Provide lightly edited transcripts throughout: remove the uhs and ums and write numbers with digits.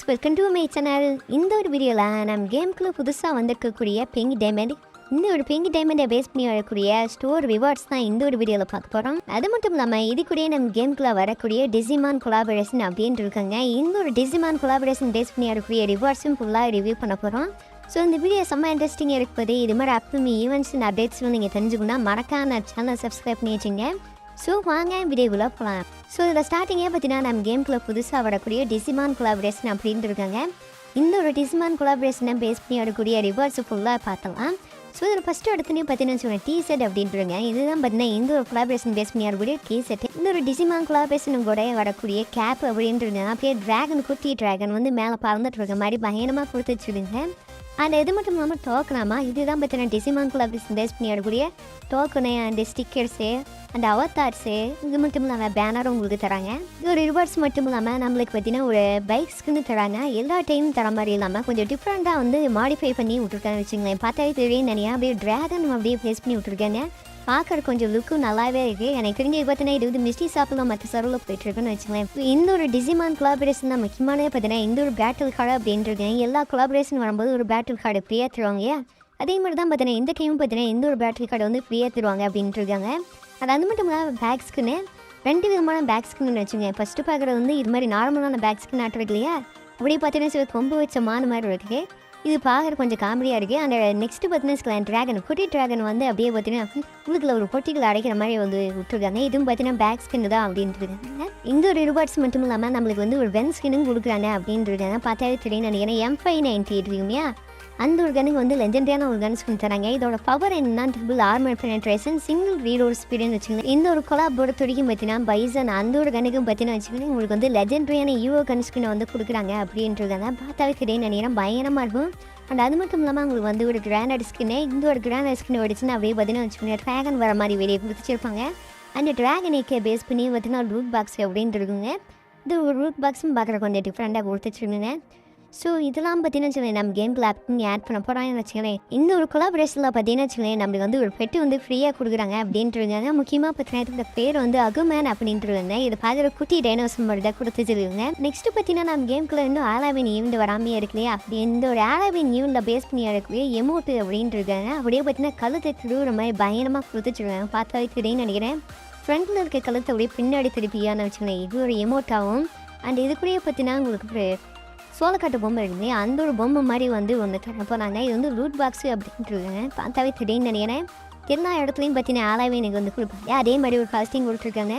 Guys, welcome to my channel. இந்த ஒரு வீடியோவில் நம்ம கேமுக்குள்ளே புதுசாக வந்திருக்கக்கூடிய பிங்க் டைமண்ட், இந்த ஒரு பிங்க் டைமண்டை பேஸ் பண்ணி வரக்கூடிய ஸ்டோர் ரிவார்ட்ஸ் தான் இந்த ஒரு வீடியோவில் பார்க்க போகிறோம். அது மட்டும் இல்லாமல் இது கூட நம்ம கேமுக்குள்ளே வரக்கூடிய டிஜிமான் கொலாபரேஷன் அப்படின்ட்டு இருக்காங்க. இந்த ஒரு டிஜிமான் கொலாபரேஷன் பேஸ் பண்ணி வரக்கூடிய ரிவார்ட்ஸும் ஃபுல்லாக ரிவ்யூ பண்ண போகிறோம். ஸோ இந்த வீடியோ செம்ம இன்ட்ரெஸ்டிங்காக இருக்குது. இது மாதிரி அப்கமிங் ஈவெண்ட்ஸ் அண்ட் அப்டேட்ஸ்லாம் நீங்கள் தெரிஞ்சுக்கணும்னா மறக்காம சேனலை சப்ஸ்கிரைப் பண்ணி வச்சுங்க. ஸோ வாங்க வீடியோக்குள்ளே போகலாம். ஸோ இதில் ஸ்டார்டிங்கே பார்த்தீங்கன்னா நம்ம கேமுக்குள்ளே புதுசாக வரக்கூடிய டிஜிமான் கொலாபரேஷன் அப்படின்ட்டு இருக்காங்க. இந்த ஒரு டிஜிமான் கொலாபரேஷனை பேஸ் பண்ணி வரக்கூடிய ரிவார்ட்ஸ் ஃபுல்லாக பார்த்தலாம். ஸோ இதில் ஃபஸ்ட்டு எடுத்துனே பார்த்தீங்கன்னா வச்சுக்கோங்க டீ செட் அப்படின்ட்டுருங்க. இதுதான் பார்த்தீங்கன்னா இந்த ஒரு கொலாபரேஷன் பேஸ் பண்ணி வரக்கூடிய டீ செட். இந்த ஒரு டிஜிமான் கொலாபரேஷன் கூட வரக்கூடிய கேப் அப்படின்ட்டுருங்க. அப்படியே ட்ராகன், குட்டி ட்ராகன் வந்து மேலே பறந்துட்டு இருக்க மாதிரி பயங்கரமாக கொடுத்து வச்சுடுங்க. அண்ட் இது மட்டும் இல்லாமல் டோக்கனாமா, இதுதான் பார்த்தீங்கன்னா டிஜிமான் கொலாபரேஷன் பேஸ் பண்ணி வரக்கூடிய டோக்கனு அண்ட் ஸ்டிக்கர்ஸு அந்த அவத்தார்ஸு, இது மட்டும் இல்லாமல் பேனரும் உங்களுக்கு தராங்க. இது ஒரு ரிவார்ட்ஸ் மட்டும் இல்லாமல் நம்மளுக்கு பார்த்தீங்கன்னா ஒரு பைக்ஸ்க்குன்னு தராங்க. எல்லா டைமும் தர மாதிரி இல்லாமல் கொஞ்சம் டிஃப்ரெண்ட்டாக வந்து மாடிஃபை பண்ணி விட்ருக்காங்க வச்சுங்களேன். பார்த்தாவே தெரியும் நிறையா அப்படியே ட்ராகன் அப்படியே பேஸ் பண்ணி விட்ருக்காங்க. பார்க்குற கொஞ்சம் லுக்கும் நல்லாவே இருக்குது. எனக்கு தெரிஞ்சு பார்த்தீங்கன்னா இது வந்து மிஸ்டி ஷாப்பில் மற்ற சர்வில் போயிட்டுருக்குன்னு வச்சுங்களேன். இந்த ஒரு டிஜிமான் கொலாபரேஷன் தான் முக்கியமானே பார்த்தீங்கன்னா இந்த ஒரு பேட்டில் கார்டு அப்படின்ட்டு எல்லா கொலாபரேஷன் வரும்போது ஒரு பேட்டில் கார்டு ஃப்ரீயாக தருவாங்க. அதே மாதிரி தான் பார்த்தீங்கன்னா இந்த டைமும் பார்த்தீங்கன்னா இந்த ஒரு பேட்டில் கார்டு வந்து ஃப்ரீயாக தருவாங்க அப்படின்ட்டு இருக்காங்க. அது மட்டும் இல்லாமல் பேக் ஸ்கின்னு 2 விதமான பேக் ஸ்கின்னு வச்சுங்க. ஃபஸ்ட்டு பார்க்குறது வந்து இது மாதிரி நார்மலான பேக் ஸ்கின் ஆட்டுருக்கு இல்லையா, அப்படி பார்த்தீங்கன்னா சில கொம்பு வச்ச மாதிரி இருக்குது. இது பார்க்குற கொஞ்சம் காமெடியாக இருக்குது. அந்த நெக்ஸ்ட்டு பார்த்தீங்கன்னா ட்ராகன், குட்டி ட்ராகன் வந்து அப்படியே பார்த்தீங்கன்னா உங்களுக்குள்ள ஒரு பொட்டிகள் அடைக்கிற மாதிரி வந்து விட்டுருக்காங்க. இதுவும் பார்த்தீங்கன்னா பேக் ஸ்கின்னு தான் அப்படின்ட்டு இருக்காங்க. இந்த ஒரு ரிவார்ட்ஸ் மட்டும் இல்லாமல் நம்மளுக்கு வந்து ஒரு வென் ஸ்கின்னும் கொடுக்குறாங்க அப்படின்ட்டு இருக்காங்க. பார்த்தாவே தெரியும் நினைக்கிறேன். M598 இருக்குமையா, அந்த ஒரு கனுக்கு வந்து லெஜெண்டரியான ஒரு கன் ஸ்கின் தராங்க. இதோட பவர் என்னன்னா triple armour penetration, single reload ஸ்பீடுன்னு வச்சுக்கோங்க. இந்த ஒரு கொலாபோட துடிக்கும் பார்த்தீங்கன்னா பைசன், அந்த ஒரு கனுக்கும் பார்த்தீங்கன்னா வச்சுக்கோங்க உங்களுக்கு வந்து லெஜெண்டரியான யூஓ கன் ஸ்கினை வந்து கொடுக்குறாங்க அப்படின்றதாங்க. பார்த்தாவே தெரியும் நினைக்கிறேன் பயங்கரமாக இருக்கும். அண்ட் அது மட்டும் இல்லாமல் உங்களுக்கு வந்து ஒரு கிரானைட் ஸ்கின்னு, இந்த ஒரு கிரானைட் ஸ்கின் வடிச்சுன்னா அப்படியே பார்த்தீங்கன்னா வச்சுக்கோங்க ட்ராகன் வர மாதிரி வெளியே கொடுத்துருப்பாங்க. அந்த ட்ராகனைக்கே பேஸ் பண்ணி பார்த்தீங்கன்னா ரூட் பாக்ஸ் அப்படின்ட்டு இருக்குங்க. இது ஒரு ரூட் பாக்ஸும் பார்க்குற கொஞ்சம் டிஃப்ரெண்ட்டாக கொடுத்துச்சுருங்க. ஸோ இதெல்லாம் பார்த்தீங்கன்னா வச்சுக்கோங்க நம்ம கேம் ஆப்க்கு ஆட் பண்ண போகிறாங்கன்னு வச்சுக்கோங்களேன். இந்த ஒரு கொலாபரேஷனில் பார்த்தீங்கன்னா வச்சுக்கோங்களேன் நம்மளுக்கு வந்து ஒரு பெட்டு வந்து ஃப்ரீயாக கொடுக்குறாங்க அப்படின்ட்டுருக்காங்க. முக்கியமாக பார்த்தீங்கன்னா இந்த பேர் வந்து அகுமேன் அப்படின்ட்டுருக்காங்க. இது பார்க்குற குட்டி டைனோசர் மாதிரி தான் கொடுத்துருக்காங்க. நெக்ஸ்ட்டு பார்த்தீங்கன்னா நம்ம கேமுக்குள்ள இன்னும் ஆலாவின் ஈவெண்ட் வராமையே இருக்குல்லையே, அப்படி இந்த ஒரு ஆலாவின் ஈவெண்ட்டில் பேஸ் பண்ணி இருக்கக்கூடிய எமோட்டு அப்படின்ட்டு இருக்காங்க. அப்படியே பார்த்தீங்கன்னா கழுத்தை திருவுற மாதிரி பயங்கரமாக கொடுத்துருக்காங்க. பார்த்தாவே தெரியும்னு நினைக்கிறேன். ஃப்ரண்ட்டில் இருக்க கழுத்தை அப்படியே பின்னாடி திருப்பியான்னு வச்சுக்கோங்களேன். இது ஒரு எமோட்டாகவும் அண்ட் இது கூடயே பார்த்தீங்கன்னா உங்களுக்கு சோளக்காட்டு பொம்மை இருக்குது, அந்த ஒரு பொம்மை மாதிரி வந்து ஒன்று தர போகிறாங்க. இது வந்து ரூட் பாக்ஸு அப்படின்ட்டு இருக்காங்க. பார்த்தாவே தெரியும் நினைக்கிறேன். எல்லா இடத்துலையும் பார்த்தீங்கன்னா ஆளாவே எனக்கு வந்து கொடுப்பாங்க. அதே மாதிரி ஒரு காஸ்டிங் கொடுத்துருக்காங்க.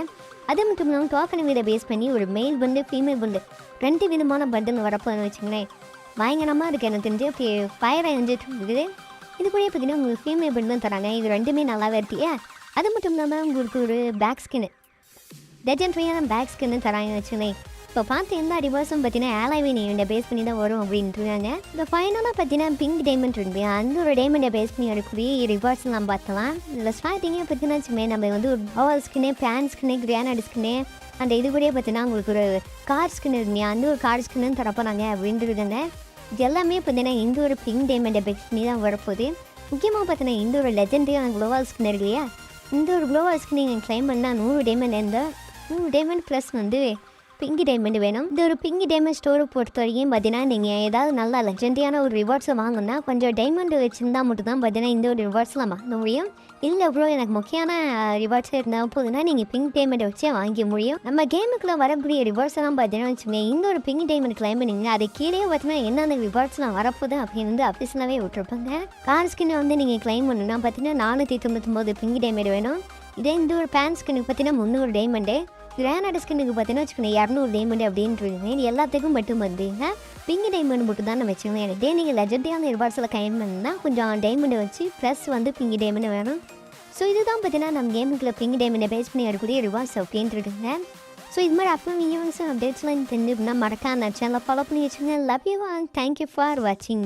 அது மட்டும் இல்லாமல் டோக்கன் வீதை பேஸ் பண்ணி ஒரு மெயில் பண்டு ஃபீமேல் பண்டு 2 விதமான பண்டுன்னு வரப்போன்னு வச்சுங்களேன். பயங்கரமாக இருக்குது எனக்கு தெரிஞ்சு. அப்படி ஃபயர் எஞ்சிட்டு இருக்குது. இது கூட பார்த்தீங்கன்னா உங்களுக்கு ஃபீமேல் பண்டு தான் தராங்க. இது ரெண்டுமே நல்லாவே இருக்கியா. அது மட்டும் இல்லாமல் உங்களுக்கு ஒரு பேக் ஸ்கின்னு, லெஜெண்டரியான பேக் ஸ்கின்னு தராங்கன்னு வச்சுங்களேன். இப்போ பார்த்து எல்லா ரிவர்ஸும் பார்த்தீங்கன்னா ஆலாவின் ஈவெண்ட்டை பேஸ் பண்ணி தான் வரும் அப்படின்ட்டுருக்காங்க. இந்த ஃபைனலாக பார்த்தீங்கன்னா பிங்க் டைமண்ட் இருக்கு, அந்த ஒரு டைமண்டை பேஸ் பண்ணி வரக்கூடிய ரிவர்ஸ் நம்ம பார்த்தலாம். இதில் ஸ்டார்டிங்கே பார்த்தீங்கன்னா வச்சுமே நம்ம வந்து ஒரு பவர் ஸ்கின்னு, பேன் ஸ்கின்னு, கிரானைட் ஸ்கின்னு அந்த இது கூட பார்த்தீங்கன்னா உங்களுக்கு ஒரு கார் ஸ்கின் இருக்குங்க, அந்த ஒரு கார் ஸ்கின்னு தரப்போனாங்க அப்படின்ட்டு இருக்காங்க. இது எல்லாமே பார்த்தீங்கன்னா இந்த ஒரு பிங்க் டைமண்டை பேஸ் பண்ணி தான் வரப்போகுது. முக்கியமாக பார்த்தீங்கன்னா இந்த ஒரு லெஜெண்டரியான குளோவால் ஸ்கின் இருக்கு இல்லையா, இந்த ஒரு குளோவால் ஸ்கின் நீங்கள் கிளைம் பண்ணால் 100 டைமண்ட், இந்த 100 டைமண்ட் ப்ளஸ் வந்து பிங்கி டைமண்ட் வேணும். இந்த ஒரு பிங்கி டைமண்ட் ஸ்டோரை பொறுத்த வரைக்கும் பார்த்தீங்கன்னா நீங்கள் ஏதாவது நல்லா லெஜெண்டரியான ஒரு ரிவார்ட்ஸை வாங்கினா கொஞ்சம் டைமண்ட் வச்சுருந்தா மட்டும் தான் பார்த்தீங்கன்னா இந்த ஒரு ரிவார்ட்ஸ்லாம் வாங்க முடியும். இல்லை ப்ரோ எனக்கு முக்கியமான ரிவார்ட்ஸாக இருந்தால் போதுன்னா நீங்கள் பிங்க் டைமண்ட் வச்சே வாங்க முடியும். நம்ம கேமுக்குள்ளே வரக்கூடிய ரிவார்ட்ஸ் எல்லாம் பார்த்தீங்கன்னா வச்சுக்கோங்க இந்த ஒரு பிங்க் டைமண்ட் கிளைம் பண்ணிங்க அது கீழே பார்த்தீங்கன்னா என்னென்ன ரிவார்ட்ஸ்லாம் வரப்போகுது அப்படின்னு வந்து அஃபிஷியலாகவே விட்டுருப்பாங்க. கார் ஸ்கின் வந்து நீங்கள் கிளைம் பண்ணணும்னா பார்த்தீங்கன்னா 499 பிங்க் டைமண்ட் வேணும். இதே இந்த ஒரு பேன் ஸ்கின்னுக்கு பார்த்தீங்கன்னா 300 டைமண்டு, கிரானைட் ஸ்கின்னுக்கு பார்த்தீங்கன்னா வச்சுக்கோங்க 200 டைமண்ட் அப்படின்ட்டுருங்க. இது எல்லாத்துக்கும் மட்டும் வந்துங்க பிங்க் டைமண்ட் மட்டும் தான் நம்ம வச்சுக்கோங்க. இதே நீங்கள் லெஜெண்டரியான ரிவார்ட்ஸில் கிளைம் பண்ணால் கொஞ்சம் டைமண்டை வச்சு ப்ளஸ் வந்து பிங்க் டைமண்ட் வேணும். ஸோ இதுதான் பார்த்தீங்கன்னா நம்ம கேமுக்குள்ள பிங்க் டைமண்டை பேஸ் பண்ணி வரக்கூடிய ரிவார்ட்ஸ் அப்படின்ட்டு இருக்குங்க. ஸோ இது மாதிரி அப்போ ஈவெண்ட்ஸ் அப்டேட்ஸ்லாம் தெரிஞ்சுக்கணும்னா மறக்காம சேனலை ஃபாலோ பண்ணி வச்சுங்க. Love you all, thank you for வாட்சிங்.